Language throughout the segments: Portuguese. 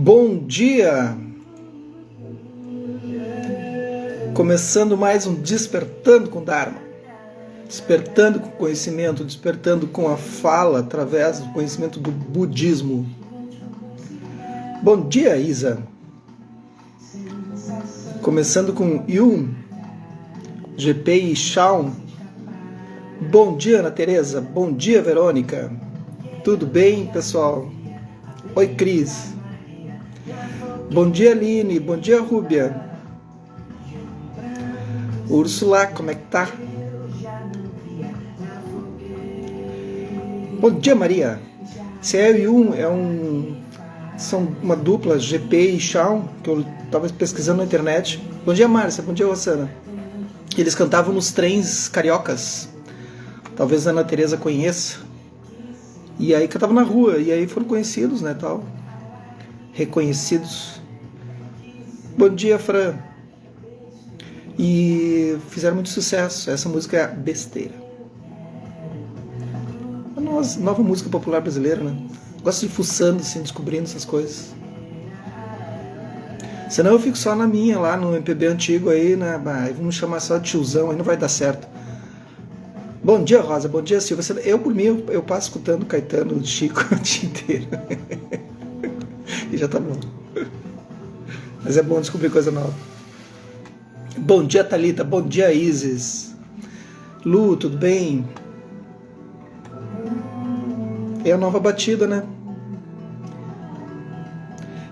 Bom dia! Começando mais um Despertando com Dharma. Despertando com conhecimento, despertando com a fala através do conhecimento do budismo. Bom dia, Isa! Começando com Yun, GP e Shawn. Bom dia, Ana Tereza. Bom dia, Verônica. Tudo bem, pessoal? Oi, Cris. Bom dia, Aline. Bom dia, Rúbia. Úrsula, como é que tá? Bom dia, Maria. Se é e são uma dupla, GP e Shawn, que eu estava pesquisando na internet. Bom dia, Márcia. Bom dia, Rosana. Eles cantavam nos trens cariocas. Talvez a Ana Tereza conheça. E aí cantavam na rua, e aí foram conhecidos, né, tal. Reconhecidos. Bom dia, Fran. E fizeram muito sucesso. Essa música é Besteira. Uma nova música popular brasileira, né? Gosto de ir fuçando, assim, descobrindo essas coisas. Senão eu fico só na minha, lá no MPB antigo aí, né? Vamos chamar só de tiozão, aí não vai dar certo. Bom dia, Rosa. Bom dia, Silvia. Eu, por mim, eu passo escutando Caetano, Chico o dia inteiro. E já tá bom. Mas é bom descobrir coisa nova. Bom dia, Thalita. Bom dia, Isis. Lu, tudo bem? É a nova batida, né?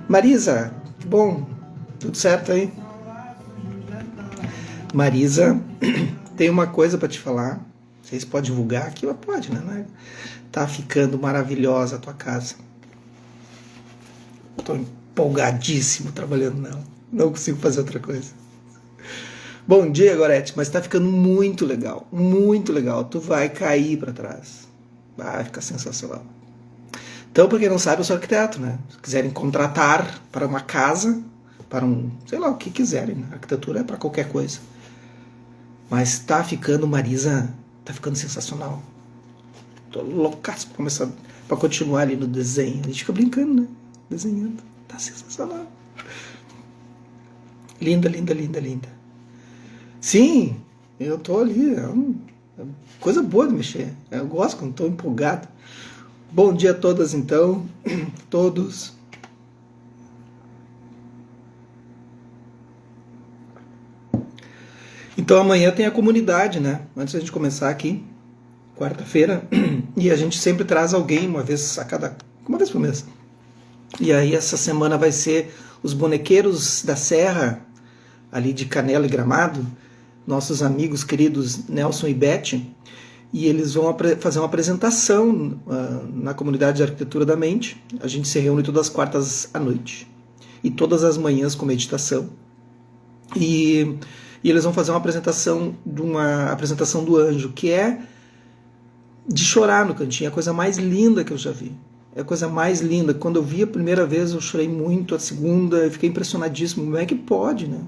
Marisa, que bom. Tudo certo aí? Marisa, tem uma coisa para te falar. Vocês podem divulgar aqui? Pode, né? Tá ficando maravilhosa a tua casa. Tô empolgadíssimo trabalhando nela. Não consigo fazer outra coisa. Bom dia, Gorete. Mas tá ficando muito legal. Muito legal. Tu vai cair para trás. Vai ficar sensacional. Então, para quem não sabe, eu sou arquiteto, né? Se quiserem contratar para uma casa, para sei lá, o que quiserem. Né? A arquitetura é para qualquer coisa. Mas tá ficando, Marisa, tá ficando sensacional. Tô loucaço pra começar, pra continuar ali no desenho. A gente fica brincando, né? Desenhando. Tá sensacional. Linda, linda, linda, linda. Sim, eu tô ali. É coisa boa de mexer. Eu gosto quando tô empolgado. Bom dia a todas, então. Todos. Então amanhã tem a comunidade, né? Antes da gente começar aqui, quarta-feira, e a gente sempre traz alguém uma vez por mês. E aí essa semana vai ser os bonequeiros da Serra, ali de Canela e Gramado, nossos amigos queridos Nelson e Beth, e eles vão fazer uma apresentação na comunidade de Arquitetura da Mente. A gente se reúne todas as quartas à noite e todas as manhãs com meditação. E eles vão fazer uma apresentação do anjo, que é de chorar no cantinho. É a coisa mais linda que eu já vi. É a coisa mais linda. Quando eu vi a primeira vez, eu chorei muito. A segunda, eu fiquei impressionadíssimo. Como é que pode, né?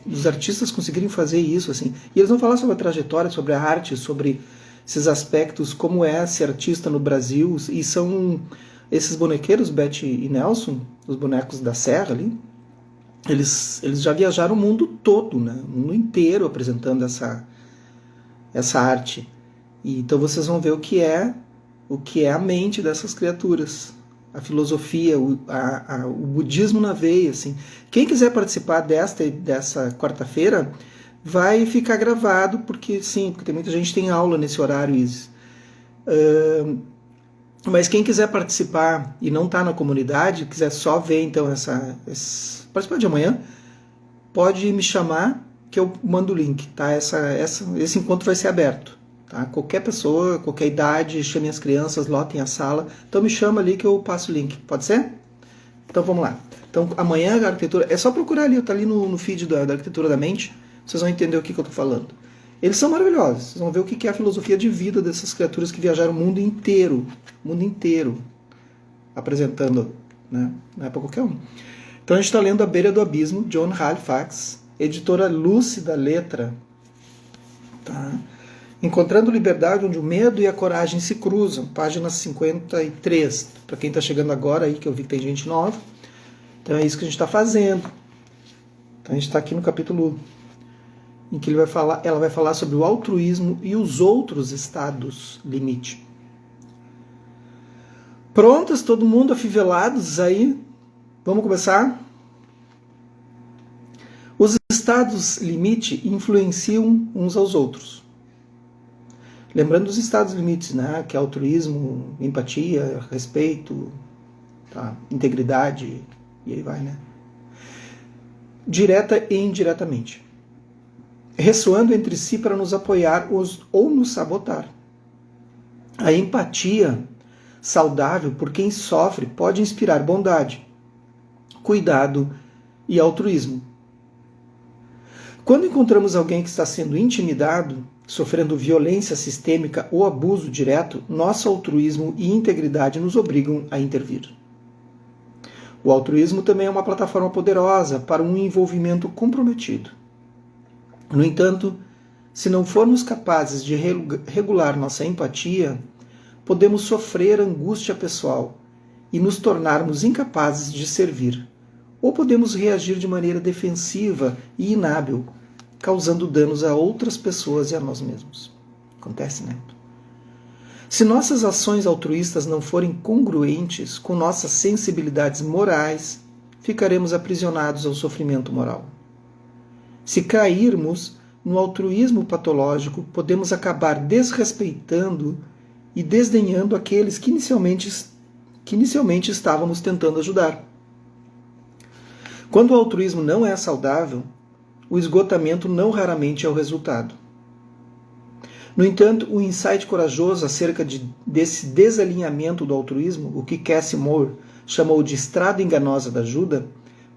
Os artistas conseguirem fazer isso, assim. E eles vão falar sobre a trajetória, sobre a arte, sobre esses aspectos, como é ser artista no Brasil. E são esses bonequeiros, Beth e Nelson, os bonecos da Serra ali. Eles já viajaram o mundo todo, né? O mundo inteiro apresentando essa arte. E então vocês vão ver o que é a mente dessas criaturas, a filosofia, o budismo na veia, assim. Quem quiser participar dessa quarta-feira vai ficar gravado, porque tem muita gente que tem aula nesse horário, Isis. Mas quem quiser participar e não está na comunidade, quiser só ver então participar de amanhã, pode me chamar que eu mando o link, tá? Esse encontro vai ser aberto, tá? Qualquer pessoa, qualquer idade, chame as crianças, lotem a sala. Então me chama ali que eu passo o link, pode ser? Então vamos lá. Então amanhã a arquitetura, é só procurar ali, tá ali no feed da Arquitetura da Mente, vocês vão entender o que eu tô falando. Eles são maravilhosos, vocês vão ver o que é a filosofia de vida dessas criaturas que viajaram o mundo inteiro, apresentando, né? Não é para qualquer um. Então a gente está lendo A Beira do Abismo, John Halifax, editora Lúcida Letra. Tá? Encontrando liberdade onde o medo e a coragem se cruzam, página 53. Para quem está chegando agora aí, que eu vi que tem gente nova. Então é isso que a gente está fazendo. Então a gente está aqui no capítulo em que ela vai falar sobre o altruísmo e os outros estados limite. Prontas, todo mundo afivelados aí? Vamos começar? Os estados limite influenciam uns aos outros. Lembrando dos estados limites, né? Que é altruísmo, empatia, respeito, tá? Integridade, e aí vai, né? Direta e indiretamente. Ressoando entre si para nos apoiar ou nos sabotar. A empatia saudável por quem sofre pode inspirar bondade, cuidado e altruísmo. Quando encontramos alguém que está sendo intimidado, sofrendo violência sistêmica ou abuso direto, nosso altruísmo e integridade nos obrigam a intervir. O altruísmo também é uma plataforma poderosa para um envolvimento comprometido. No entanto, se não formos capazes de regular nossa empatia, podemos sofrer angústia pessoal e nos tornarmos incapazes de servir, ou podemos reagir de maneira defensiva e inábil, causando danos a outras pessoas e a nós mesmos. Acontece, né? Se nossas ações altruístas não forem congruentes com nossas sensibilidades morais, ficaremos aprisionados ao sofrimento moral. Se cairmos no altruísmo patológico, podemos acabar desrespeitando e desdenhando aqueles que inicialmente estávamos tentando ajudar. Quando o altruísmo não é saudável, o esgotamento não raramente é o resultado. No entanto, o insight corajoso acerca desse desalinhamento do altruísmo, o que Cassie Moore chamou de estrada enganosa da ajuda,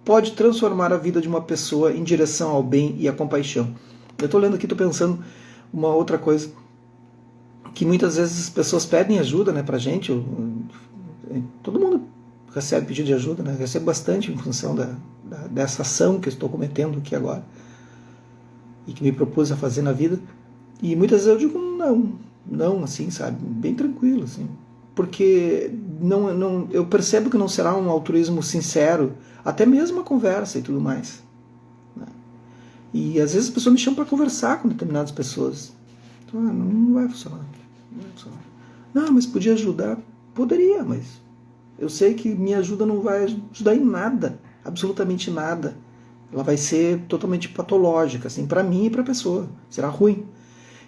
pode transformar a vida de uma pessoa em direção ao bem e à compaixão. Eu estou lendo aqui, estou pensando uma outra coisa, que muitas vezes as pessoas pedem ajuda, né, pra gente. Todo mundo recebe pedido de ajuda, né? Recebo bastante em função dessa ação que eu estou cometendo aqui agora e que me propus a fazer na vida. E muitas vezes eu digo não, assim, sabe? Bem tranquilo, assim. Porque eu percebo que não será um altruísmo sincero, até mesmo a conversa e tudo mais. Né? E às vezes as pessoas me chamam para conversar com determinadas pessoas. Então, não vai funcionar. Não, mas podia ajudar? Poderia, mas eu sei que minha ajuda não vai ajudar em nada, absolutamente nada. Ela vai ser totalmente patológica, assim, para mim e para a pessoa. Será ruim.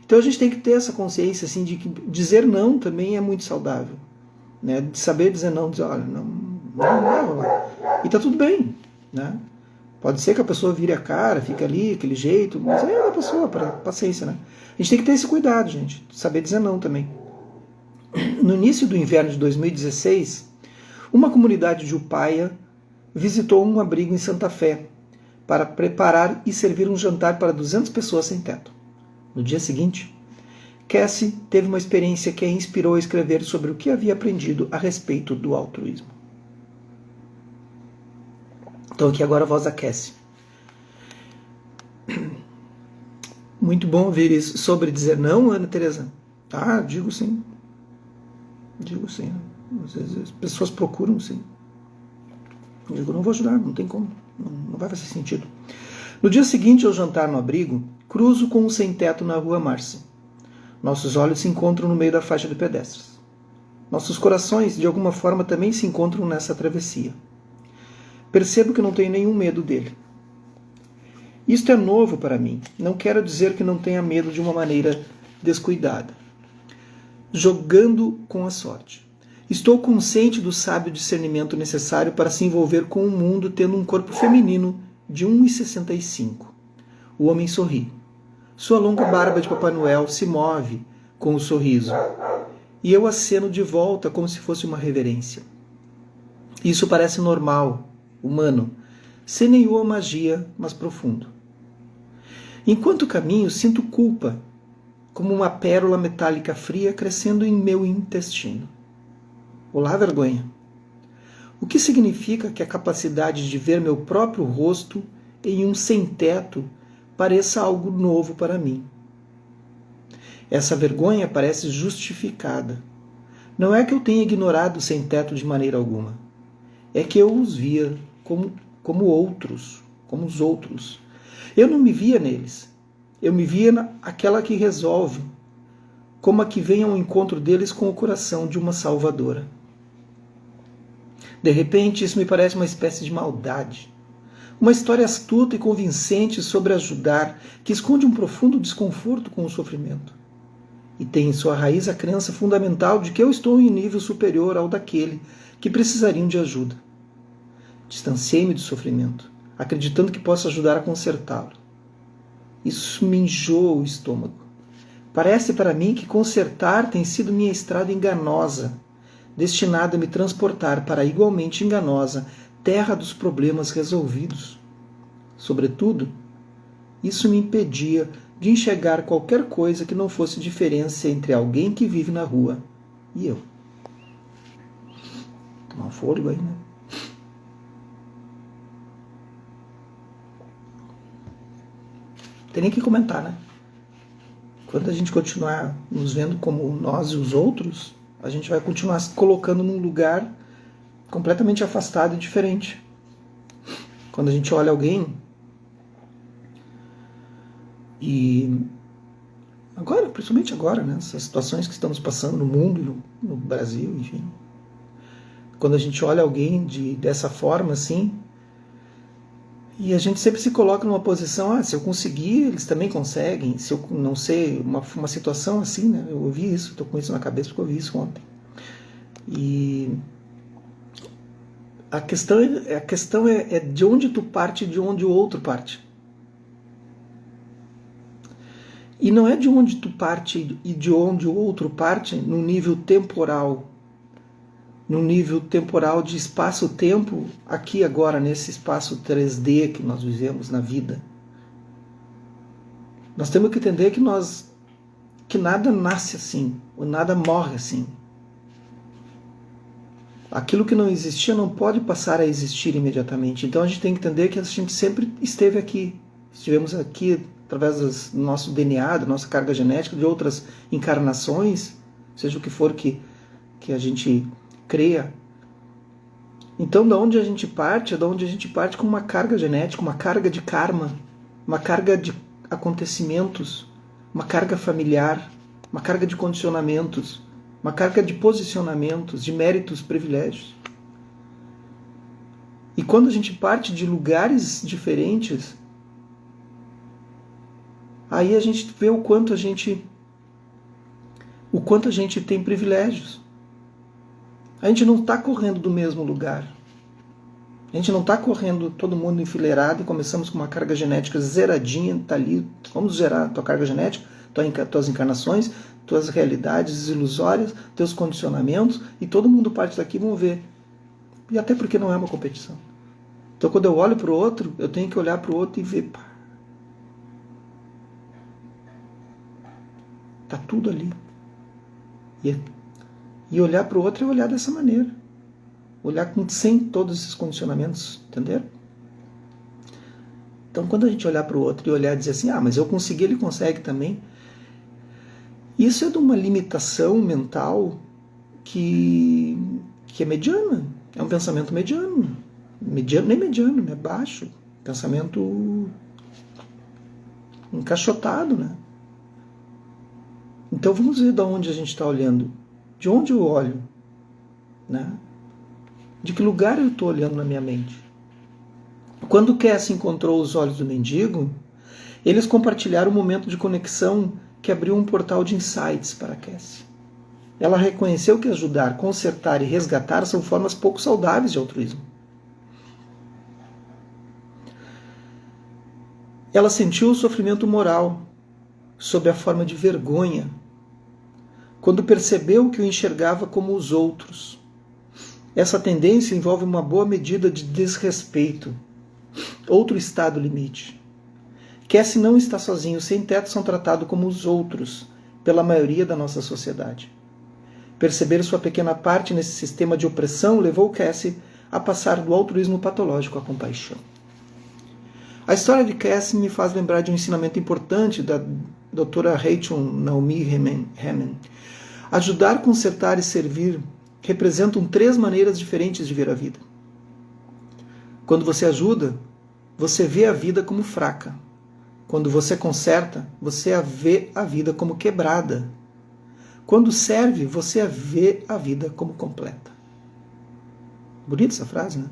Então a gente tem que ter essa consciência, assim, de que dizer não também é muito saudável, né? De saber dizer não, dizer, olha, não vai rolar. E tá tudo bem, né? Pode ser que a pessoa vire a cara, fique ali, aquele jeito, mas é da pessoa, paciência, né? A gente tem que ter esse cuidado, gente, saber dizer não também. No início do inverno de 2016, uma comunidade de Upaya visitou um abrigo em Santa Fé para preparar e servir um jantar para 200 pessoas sem teto. No dia seguinte, Cassie teve uma experiência que a inspirou a escrever sobre o que havia aprendido a respeito do altruísmo. Então aqui agora a voz da Cassie. Muito bom ouvir isso. Sobre dizer não, Ana Teresa? Ah, digo sim. Digo sim. Às vezes as pessoas procuram sim. Eu digo, não vou ajudar, não tem como. Não vai fazer sentido. No dia seguinte ao jantar no abrigo, cruzo com um sem-teto na rua Marcy. Nossos olhos se encontram no meio da faixa de pedestres. Nossos corações, de alguma forma, também se encontram nessa travessia. Percebo que não tenho nenhum medo dele. Isto é novo para mim. Não quero dizer que não tenha medo de uma maneira descuidada. Jogando com a sorte. Estou consciente do sábio discernimento necessário para se envolver com o mundo tendo um corpo feminino de 1,65. O homem sorri. Sua longa barba de Papai Noel se move com o sorriso. E eu aceno de volta como se fosse uma reverência. Isso parece normal, humano, sem nenhuma magia, mas profundo. Enquanto caminho, sinto culpa, como uma pérola metálica fria crescendo em meu intestino. Olá, vergonha. O que significa que a capacidade de ver meu próprio rosto em um sem-teto pareça algo novo para mim. Essa vergonha parece justificada. Não é que eu tenha ignorado o sem-teto de maneira alguma. É que eu os via como outros, como os outros. Eu não me via neles. Eu me via aquela que resolve, como a que vem ao encontro deles com o coração de uma salvadora. De repente, isso me parece uma espécie de maldade. Uma história astuta e convincente sobre ajudar, que esconde um profundo desconforto com o sofrimento. E tem em sua raiz a crença fundamental de que eu estou em um nível superior ao daquele que precisariam de ajuda. Distanciei-me do sofrimento, acreditando que posso ajudar a consertá-lo. Isso me enjoa o estômago. Parece para mim que consertar tem sido minha estrada enganosa, destinada a me transportar para a igualmente enganosa terra dos problemas resolvidos. Sobretudo, isso me impedia de enxergar qualquer coisa que não fosse diferença entre alguém que vive na rua e eu. Tomar um fôlego aí, né? Tem nem que comentar, né? Quando a gente continuar nos vendo como nós e os outros, a gente vai continuar se colocando num lugar completamente afastado e diferente. Quando a gente olha alguém e agora, principalmente agora, né, essas situações que estamos passando no mundo, no Brasil, enfim. Quando a gente olha alguém dessa forma, assim, e a gente sempre se coloca numa posição, se eu conseguir, eles também conseguem. Se eu não sei, uma situação assim, né? Eu ouvi isso, estou com isso na cabeça porque eu ouvi isso ontem. E a questão é de onde tu parte e de onde o outro parte. E não é de onde tu parte e de onde o outro parte no nível temporal. No nível temporal de espaço-tempo, aqui agora, nesse espaço 3D que nós vivemos na vida. Nós temos que entender que nada nasce assim, ou nada morre assim. Aquilo que não existia não pode passar a existir imediatamente. Então a gente tem que entender que a gente sempre esteve aqui. Estivemos aqui através do nosso DNA, da nossa carga genética, de outras encarnações, seja o que for que a gente creia. Então, da onde a gente parte, é da onde a gente parte com uma carga genética, uma carga de karma, uma carga de acontecimentos, uma carga familiar, uma carga de condicionamentos, uma carga de posicionamentos, de méritos, privilégios. E quando a gente parte de lugares diferentes, aí a gente vê o quanto a gente tem privilégios. A gente não está correndo do mesmo lugar. A gente não está correndo todo mundo enfileirado e começamos com uma carga genética zeradinha, está ali, vamos zerar a tua carga genética, tuas encarnações, tuas realidades ilusórias, teus condicionamentos, e todo mundo parte daqui, vamos ver. E até porque não é uma competição. Então quando eu olho para o outro, eu tenho que olhar para o outro e ver, pá, tá tudo ali. E olhar para o outro é olhar dessa maneira. Olhar sem todos esses condicionamentos, entenderam? Então, quando a gente olhar para o outro e olhar e dizer assim, mas eu consegui, ele consegue também. Isso é de uma limitação mental que é mediana. É um pensamento mediano. Nem mediano, é baixo. Pensamento encaixotado, né? Então, vamos ver de onde a gente está olhando. De onde eu olho? Né? De que lugar eu estou olhando na minha mente? Quando Cassie encontrou os olhos do mendigo, eles compartilharam um momento de conexão que abriu um portal de insights para Cassie. Ela reconheceu que ajudar, consertar e resgatar são formas pouco saudáveis de altruísmo. Ela sentiu o sofrimento moral sob a forma de vergonha, quando percebeu que o enxergava como os outros. Essa tendência envolve uma boa medida de desrespeito, outro estado limite. Cassie não está sozinho, sem teto são tratados como os outros, pela maioria da nossa sociedade. Perceber sua pequena parte nesse sistema de opressão levou Cassie a passar do altruísmo patológico à compaixão. A história de Cassie me faz lembrar de um ensinamento importante da doutora Rachel Naomi Remen. Ajudar, consertar e servir representam 3 maneiras diferentes de ver a vida. Quando você ajuda, você vê a vida como fraca. Quando você conserta, você vê a vida como quebrada. Quando serve, você vê a vida como completa. Bonita essa frase, né?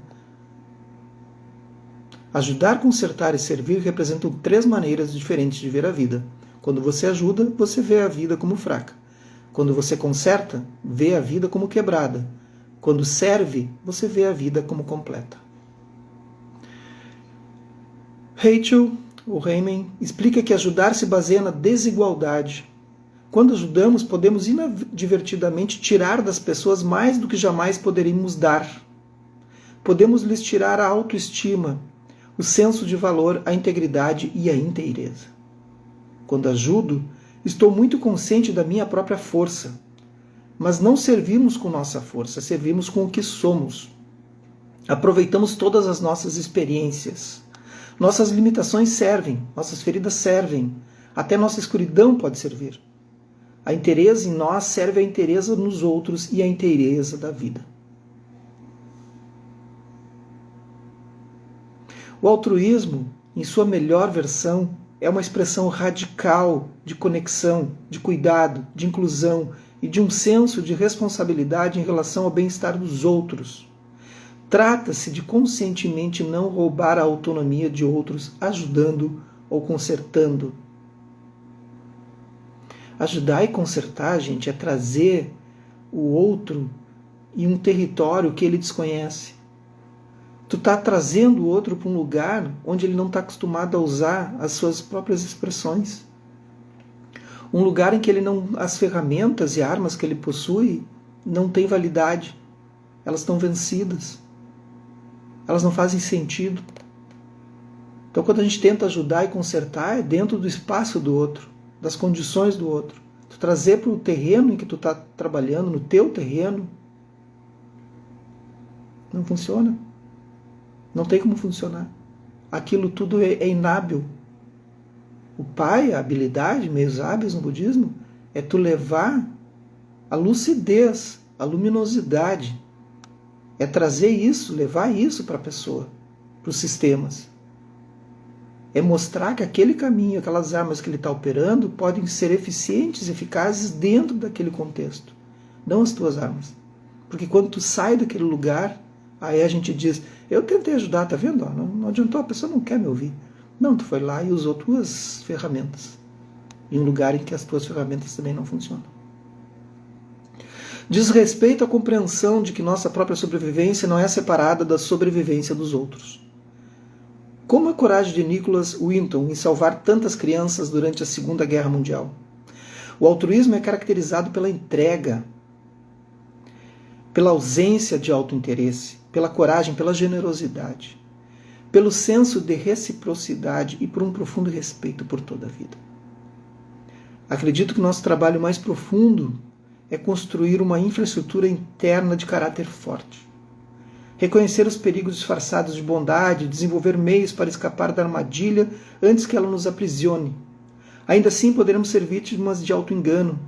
Ajudar, consertar e servir representam 3 maneiras diferentes de ver a vida. Quando você ajuda, você vê a vida como fraca. Quando você conserta, vê a vida como quebrada. Quando serve, você vê a vida como completa. Rachel, ou Reimann, explica que ajudar se baseia na desigualdade. Quando ajudamos, podemos inadvertidamente tirar das pessoas mais do que jamais poderíamos dar. Podemos lhes tirar a autoestima, o senso de valor, a integridade e a inteireza. Quando ajudo, estou muito consciente da minha própria força. Mas não servimos com nossa força, servimos com o que somos. Aproveitamos todas as nossas experiências. Nossas limitações servem, nossas feridas servem, até nossa escuridão pode servir. A inteireza em nós serve a inteireza nos outros e a inteireza da vida. O altruísmo, em sua melhor versão, é uma expressão radical de conexão, de cuidado, de inclusão e de um senso de responsabilidade em relação ao bem-estar dos outros. Trata-se de conscientemente não roubar a autonomia de outros, ajudando ou consertando. Ajudar e consertar, gente, é trazer o outro em um território que ele desconhece. Tu está trazendo o outro para um lugar onde ele não está acostumado a usar as suas próprias expressões. Um lugar em que ele não, as ferramentas e armas que ele possui não têm validade. Elas estão vencidas. Elas não fazem sentido. Então, quando a gente tenta ajudar e consertar, é dentro do espaço do outro, das condições do outro. Tu trazer para o terreno em que tu está trabalhando, no teu terreno, não funciona. Não tem como funcionar. Aquilo tudo é inábil. O pai, a habilidade, meios hábeis no budismo, é tu levar a lucidez, a luminosidade. É trazer isso, levar isso para a pessoa, para os sistemas. É mostrar que aquele caminho, aquelas armas que ele está operando, podem ser eficientes, eficazes dentro daquele contexto. Não as tuas armas. Porque quando tu sai daquele lugar, aí a gente diz, eu tentei ajudar, tá vendo? Não adiantou, a pessoa não quer me ouvir. Não, tu foi lá e usou tuas ferramentas. Em um lugar em que as tuas ferramentas também não funcionam. Diz respeito à compreensão de que nossa própria sobrevivência não é separada da sobrevivência dos outros. Como a coragem de Nicholas Winton em salvar tantas crianças durante a Segunda Guerra Mundial? O altruísmo é caracterizado pela entrega, pela ausência de autointeresse, pela coragem, pela generosidade, pelo senso de reciprocidade e por um profundo respeito por toda a vida. Acredito que nosso trabalho mais profundo é construir uma infraestrutura interna de caráter forte. Reconhecer os perigos disfarçados de bondade, desenvolver meios para escapar da armadilha antes que ela nos aprisione. Ainda assim poderemos ser vítimas de auto-engano,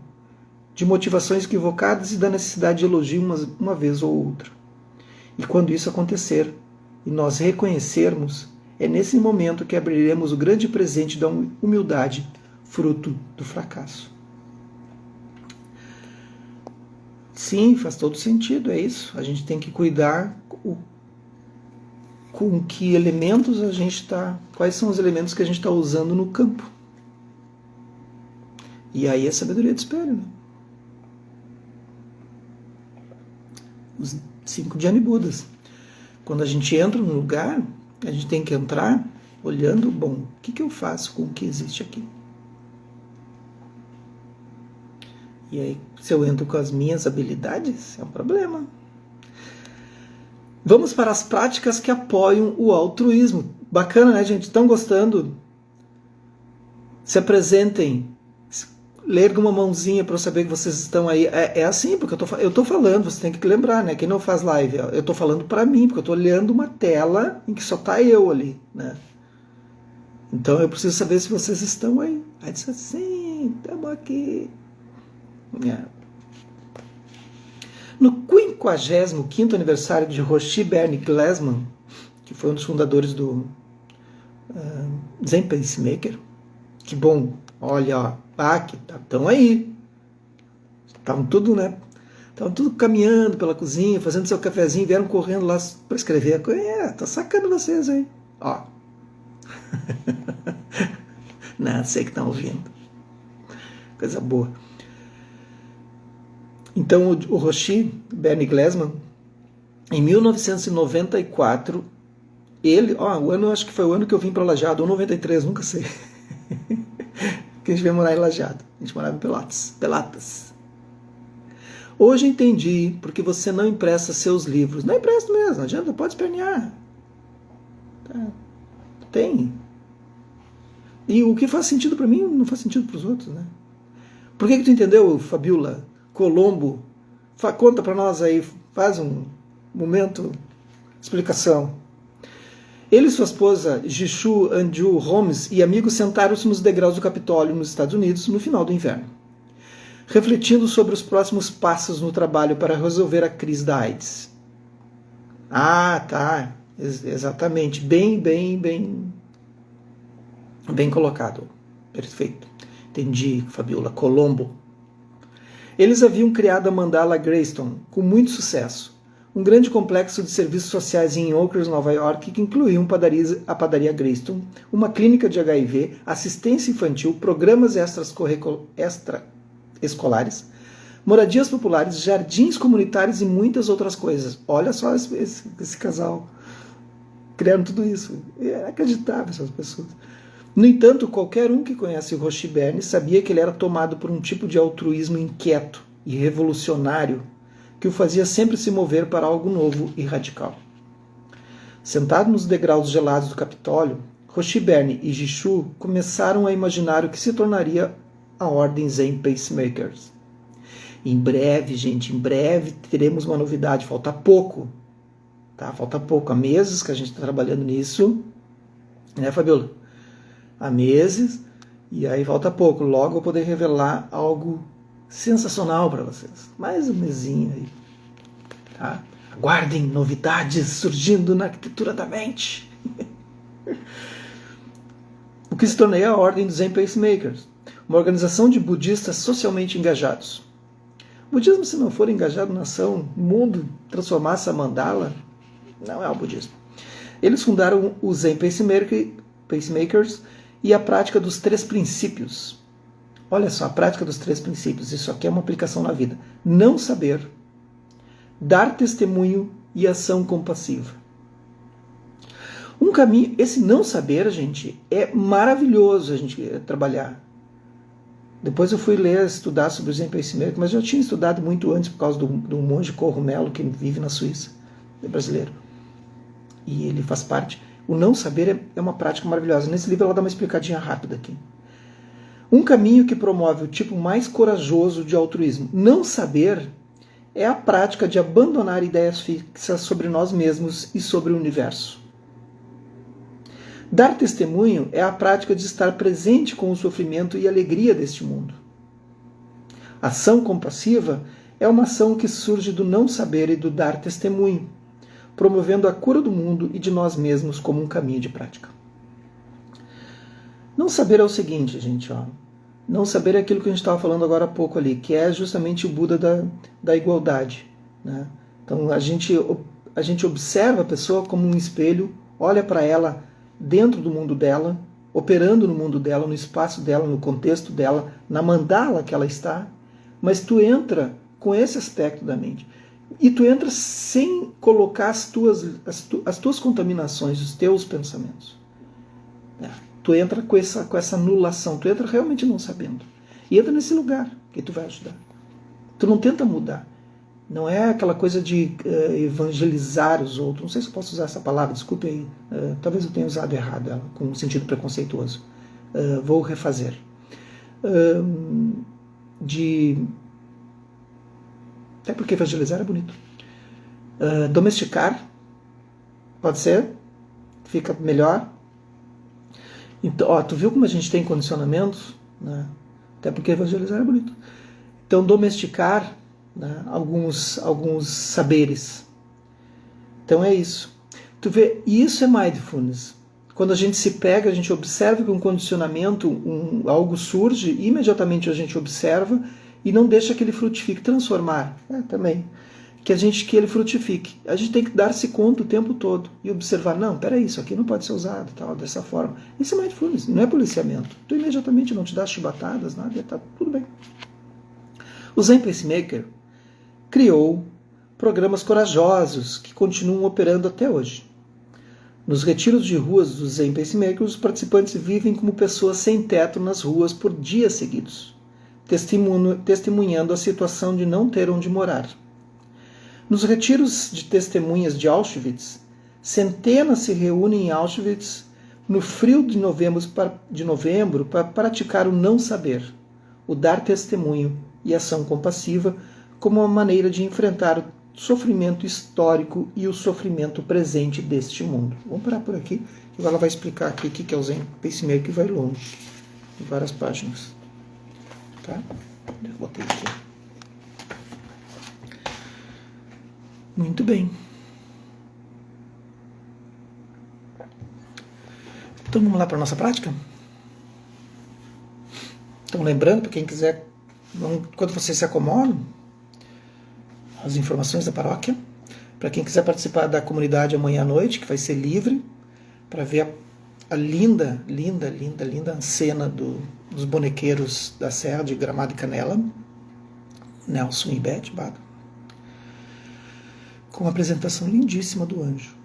de motivações equivocadas e da necessidade de elogio uma vez ou outra. E quando isso acontecer, e nós reconhecermos, é nesse momento que abriremos o grande presente da humildade, fruto do fracasso. Sim, faz todo sentido, é isso. A gente tem que cuidar com que elementos a gente está, quais são os elementos que a gente está usando no campo. E aí é sabedoria do espelho, né? Os 5 Jnani-Budas. Quando a gente entra num lugar, a gente tem que entrar olhando, bom, o que eu faço com o que existe aqui? E aí, se eu entro com as minhas habilidades, é um problema. Vamos para as práticas que apoiam o altruísmo. Bacana, né, gente? Estão gostando? Se apresentem. Lerga uma mãozinha para eu saber que vocês estão aí. É assim, porque eu tô falando, você tem que lembrar, né? Quem não faz live, eu tô falando para mim, porque eu tô olhando uma tela em que só tá eu ali, né? Então eu preciso saber se vocês estão aí. Aí diz assim, sim, estamos aqui. É. No 55º aniversário de Roshi Bernie Glassman, que foi um dos fundadores do Zen Pacemaker, que bom, olha, ó, que estão aí. Estavam tudo, né? Estavam tudo caminhando pela cozinha, fazendo seu cafezinho, vieram correndo lá para escrever. Tá sacando vocês aí. Ó. Não, sei que estão ouvindo. Coisa boa. Então, o Roshi, Bernie Glassman, em 1994, ele, o ano, acho que foi o ano que eu vim para Lajeado, ou 93, nunca sei. Que a gente veio morar em Lajeado. A gente morava em Pelotas. Hoje entendi porque você não empresta seus livros. Não empresta mesmo, não adianta, pode espernear. Tem. E o que faz sentido para mim não faz sentido para os outros, né? Por que tu entendeu, Fabiola? Colombo? Conta para nós aí, faz um momento de explicação. Ele e sua esposa, Jishu Anju Holmes, e amigos sentaram-se nos degraus do Capitólio nos Estados Unidos no final do inverno, refletindo sobre os próximos passos no trabalho para resolver a crise da AIDS. Tá. Exatamente. Bem colocado. Perfeito. Entendi, Fabiola. Colombo. Eles haviam criado a Mandala Greystone com muito sucesso. Um grande complexo de serviços sociais em Yonkers, Nova York, que incluía a padaria Greystone, uma clínica de HIV, assistência infantil, programas extra-escolares, moradias populares, jardins comunitários e muitas outras coisas. Olha só esse casal. Criaram tudo isso. É inacreditável essas pessoas. No entanto, qualquer um que conhece o Roshi Bernie sabia que ele era tomado por um tipo de altruísmo inquieto e revolucionário que o fazia sempre se mover para algo novo e radical. Sentado nos degraus gelados do Capitólio, Roshi Bernie e Jishu começaram a imaginar o que se tornaria a Ordem Zen Pacemakers. Em breve, gente, teremos uma novidade. Falta pouco. Tá? Falta pouco. Há meses que a gente está trabalhando nisso. Né, Fabiola? Há meses. E aí falta pouco. Logo eu vou poder revelar algo sensacional para vocês. Mais um mesinho aí. Tá? Aguardem novidades surgindo na arquitetura da mente. O que se tornaria a Ordem dos Zen Pacemakers, uma organização de budistas socialmente engajados. O budismo, se não for engajado na ação, mundo, transformar essa mandala, não é o budismo. Eles fundaram o Zen Pacemakers e a prática dos 3 princípios. Olha só, a prática dos 3 princípios, isso aqui é uma aplicação na vida. Não saber, dar testemunho e ação compassiva. Um caminho, esse não saber, gente, é maravilhoso a gente trabalhar. Depois eu fui estudar sobre o Zen Pacemaker, mas eu já tinha estudado muito antes por causa do monge Corro Melo, que vive na Suíça, é brasileiro. E ele faz parte. O não saber é uma prática maravilhosa. Nesse livro ela dá uma explicadinha rápida aqui. Um caminho que promove o tipo mais corajoso de altruísmo. Não saber é a prática de abandonar ideias fixas sobre nós mesmos e sobre o universo. Dar testemunho é a prática de estar presente com o sofrimento e alegria deste mundo. Ação compassiva é uma ação que surge do não saber e do dar testemunho, promovendo a cura do mundo e de nós mesmos como um caminho de prática. Não saber é o seguinte, gente, ó. Não saber é aquilo que a gente estava falando agora há pouco ali, que é justamente o Buda da igualdade. Né? Então a gente observa a pessoa como um espelho, olha para ela dentro do mundo dela, operando no mundo dela, no espaço dela, no contexto dela, na mandala que ela está, mas tu entra com esse aspecto da mente. E tu entra sem colocar as tuas contaminações, os teus pensamentos. Tu entra com essa anulação, tu entra realmente não sabendo. E entra nesse lugar que tu vai ajudar. Tu não tenta mudar. Não é aquela coisa de evangelizar os outros. Não sei se eu posso usar essa palavra, desculpe aí. Talvez eu tenha usado errado ela, com um sentido preconceituoso. Vou refazer. Até porque evangelizar é bonito. Domesticar, pode ser? Fica melhor. Então, tu viu como a gente tem condicionamentos? Né? Até porque evangelizar é bonito. Então, domesticar, né, alguns saberes. Então é isso. Tu vê, isso é mindfulness. Quando a gente se pega, a gente observa que um condicionamento, algo surge, imediatamente a gente observa e não deixa que ele frutifique. Transformar, também. Que ele frutifique. A gente tem que dar-se conta o tempo todo e observar, não, peraí, isso aqui não pode ser usado, tal, dessa forma. Isso é mindfulness, não é policiamento. Tu imediatamente não te dá chibatadas, nada, tá tudo bem. O Zen Pacemaker criou programas corajosos que continuam operando até hoje. Nos retiros de ruas do Zen Pacemaker, os participantes vivem como pessoas sem teto nas ruas por dias seguidos, testemunhando a situação de não ter onde morar. Nos retiros de testemunhas de Auschwitz, centenas se reúnem em Auschwitz no frio de novembro para praticar o não saber, o dar testemunho e ação compassiva como uma maneira de enfrentar o sofrimento histórico e o sofrimento presente deste mundo. Vamos parar por aqui, que ela vai explicar aqui o que é o Zen Pacemaker, que vai longe, em várias páginas. Tá? Eu botei aqui. Muito bem. Então vamos lá para a nossa prática? Então lembrando, para quem quiser, enquanto vocês se acomodam, as informações da paróquia. Para quem quiser participar da comunidade amanhã à noite, que vai ser livre, para ver a linda, linda, linda, linda cena dos bonequeiros da Serra de Gramado e Canela, Nelson e Beth Bado, com uma apresentação lindíssima do anjo.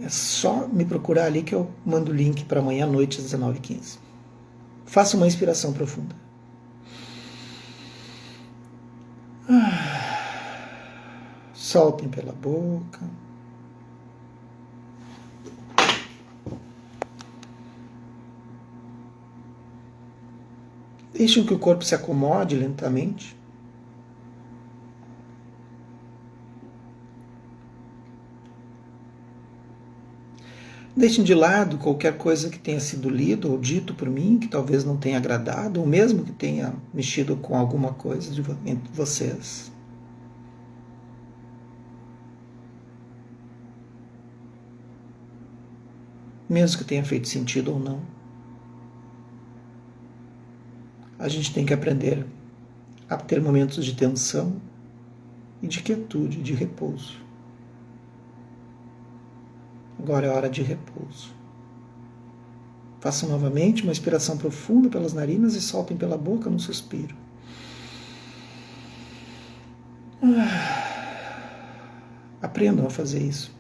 É só me procurar ali que eu mando o link para amanhã à noite às 19h15. Faça uma inspiração profunda. Soltem pela boca. Deixem que o corpo se acomode lentamente. Deixem de lado qualquer coisa que tenha sido lido ou dito por mim, que talvez não tenha agradado, ou mesmo que tenha mexido com alguma coisa entre vocês. Mesmo que tenha feito sentido ou não. A gente tem que aprender a ter momentos de tensão e de quietude, de repouso. Agora é hora de repouso. Façam novamente uma inspiração profunda pelas narinas e soltem pela boca num suspiro. Aprendam a fazer isso.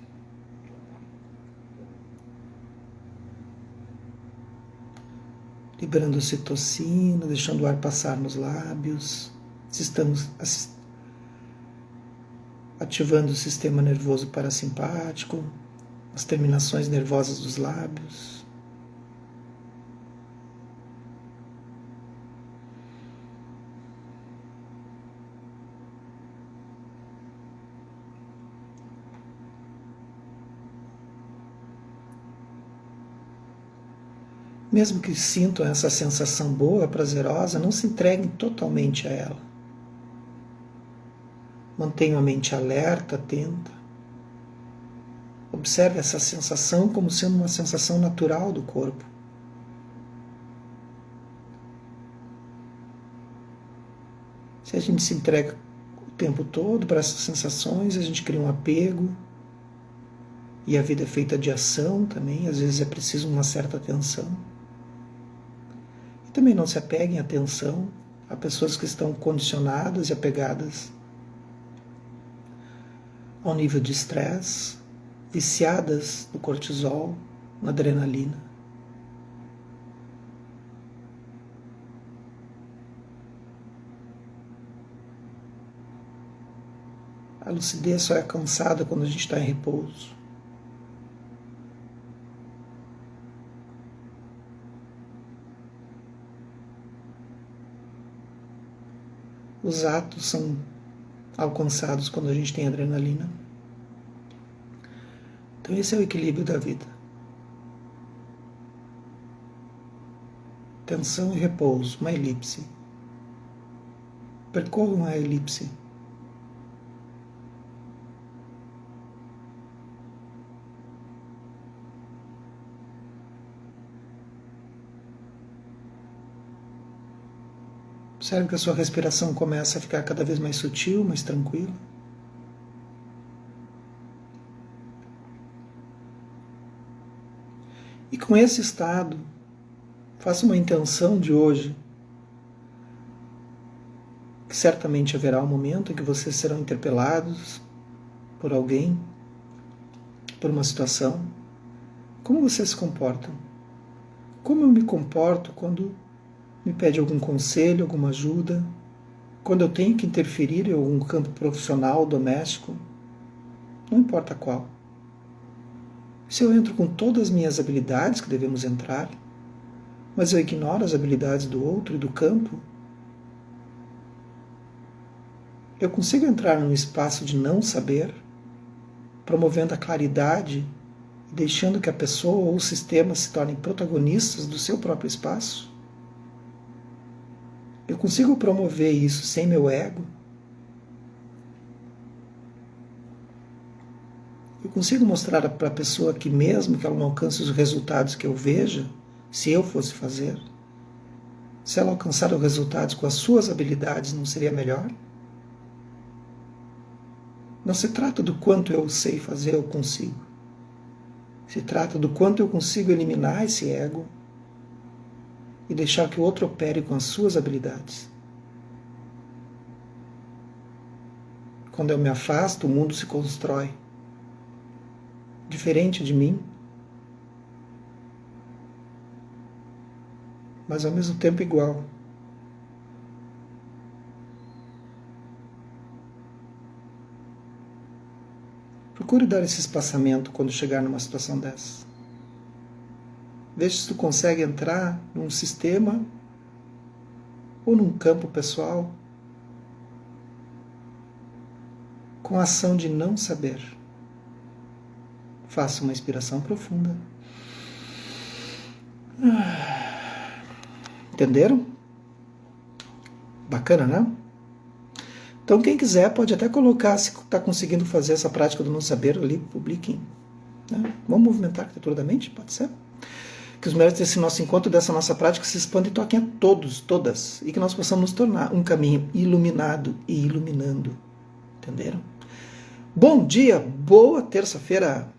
Liberando ocitocina, deixando o ar passar nos lábios. Estamos ativando o sistema nervoso parasimpático, as terminações nervosas dos lábios. Mesmo que sintam essa sensação boa, prazerosa, não se entreguem totalmente a ela. Mantenham a mente alerta, atenta. Observe essa sensação como sendo uma sensação natural do corpo. Se a gente se entrega o tempo todo para essas sensações, a gente cria um apego. E a vida é feita de ação também, às vezes é preciso uma certa atenção. E também não se apeguem à atenção a pessoas que estão condicionadas e apegadas ao nível de estresse, viciadas no cortisol, na adrenalina. A lucidez só é alcançada quando a gente está em repouso. Os atos são alcançados quando a gente tem adrenalina. Então esse é o equilíbrio da vida. Tensão e repouso, uma elipse. Percorram a elipse. Observe que a sua respiração começa a ficar cada vez mais sutil, mais tranquila. E com esse estado, faça uma intenção de hoje, que certamente haverá um momento em que vocês serão interpelados por alguém, por uma situação. Como vocês se comportam? Como eu me comporto quando me pede algum conselho, alguma ajuda? Quando eu tenho que interferir em algum campo profissional, doméstico? Não importa qual. Se eu entro com todas as minhas habilidades que devemos entrar, mas eu ignoro as habilidades do outro e do campo, eu consigo entrar num espaço de não saber, promovendo a claridade e deixando que a pessoa ou o sistema se tornem protagonistas do seu próprio espaço? Eu consigo promover isso sem meu ego? Eu consigo mostrar para a pessoa que mesmo que ela não alcance os resultados que eu veja, se eu fosse fazer, se ela alcançar os resultados com as suas habilidades, não seria melhor? Não se trata do quanto eu sei fazer ou consigo. Se trata do quanto eu consigo eliminar esse ego e deixar que o outro opere com as suas habilidades. Quando eu me afasto, o mundo se constrói diferente de mim, mas ao mesmo tempo igual. Procure dar esse espaçamento quando chegar numa situação dessa. Veja se tu consegue entrar num sistema ou num campo pessoal com a ação de não saber. Faça uma inspiração profunda. Entenderam? Bacana, né? Então quem quiser pode até colocar, se está conseguindo fazer essa prática do não saber ali, publiquem. Né? Vamos movimentar a arquitetura da mente? Pode ser? Que os méritos desse nosso encontro, dessa nossa prática, se expandem e toquem a todos, todas. E que nós possamos nos tornar um caminho iluminado e iluminando. Entenderam? Bom dia, boa terça-feira!